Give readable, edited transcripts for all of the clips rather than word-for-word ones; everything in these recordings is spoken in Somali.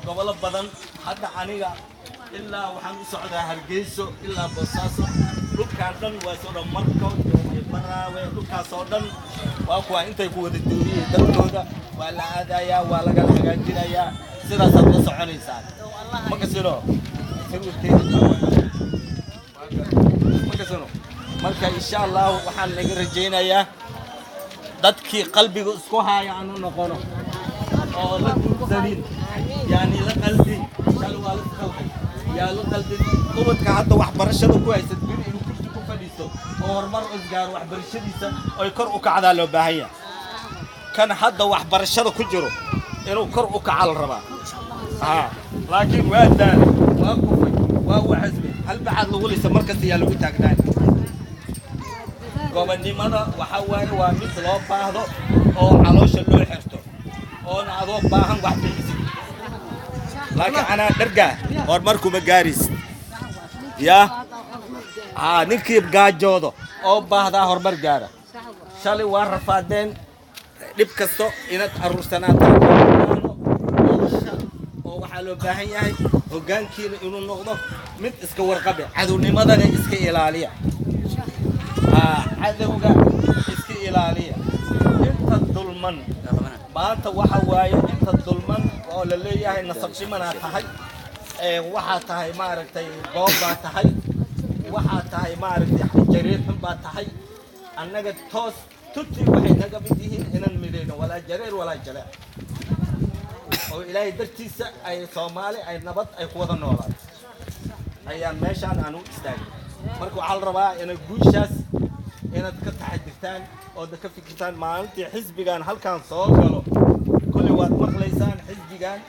قبل بدن حتى عنيقة إلا وحن صعدها هالجيسو إلا بصاصو لوك كاردن وصور مركو برا ولوك صعدن وأقوى أنت يكون الدوري دكتورة ولا عدايا ولا قال حاجة يا سيدا صدق صعني سان ما كسروا سيروا تين ما كسروا مركا إن شاء الله وحن نقدر جينا يا dadkii qalbiga isku haaya aanu noqono oo la gudsanin yani la qalbi shal wal qalbi ya la qalbi qubadka hadda wax barashada ku haysid bir inuu kursi ku fadhiisto oo hormar isgaar wax barashadiisa ay kor u kacda loo baahan kan hadda wax barashada ku jiro inuu kor u kacal raba laakiin waa daan waa kufay waa xisbi hal baad lagu leeyahay markaas yaa lagu taagnaa gobonnimada waxa waaye waa mid loo baahdo oo caloosha loo xirto oo adoo baahan wax bixisid laakiin ana dharga hormarku ma gaaris ya ninkii gaajoodo oo baahda hormar gaara shalay waa rafaadeen dib kasto inaad aruursanaato oo waxa loo baahan yahay hoggaankiina inuu noqdo mid iska warqabe cadownimadana iska ilaaliya عدوغا اسكي إلالية انت الظلمن ما انت وحا وايو انت الظلمن ولا ليه هاي نصبشي منا تحي وحا تحي ماركتي بوبا تحي وحا تحي ماركتي جرير حنبا تحي انك توس تتي وحي نقا بديهين هنا المدينة ولا جرير ولا جلاء وإلهي درتيسة اي صومالي اي نبط اي قوة النولاد ايان ميشان انو استاقي marka waxa la rabaa in guushaas inaad ka taxadirtaan oo ka fikirtaan maalintii xisbigan halkan soo galo kulli waad maqlaysaan xisbigan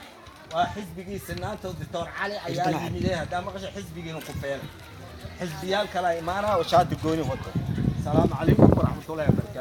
waa xisbigii sinaanta Dr. Cali ayaa yimid hada maqashay xisbigiina ku feel xisbiyaal kala imaana oo shaad gooni wato salaamu calaykum wa rahmatullahi wa barakatuh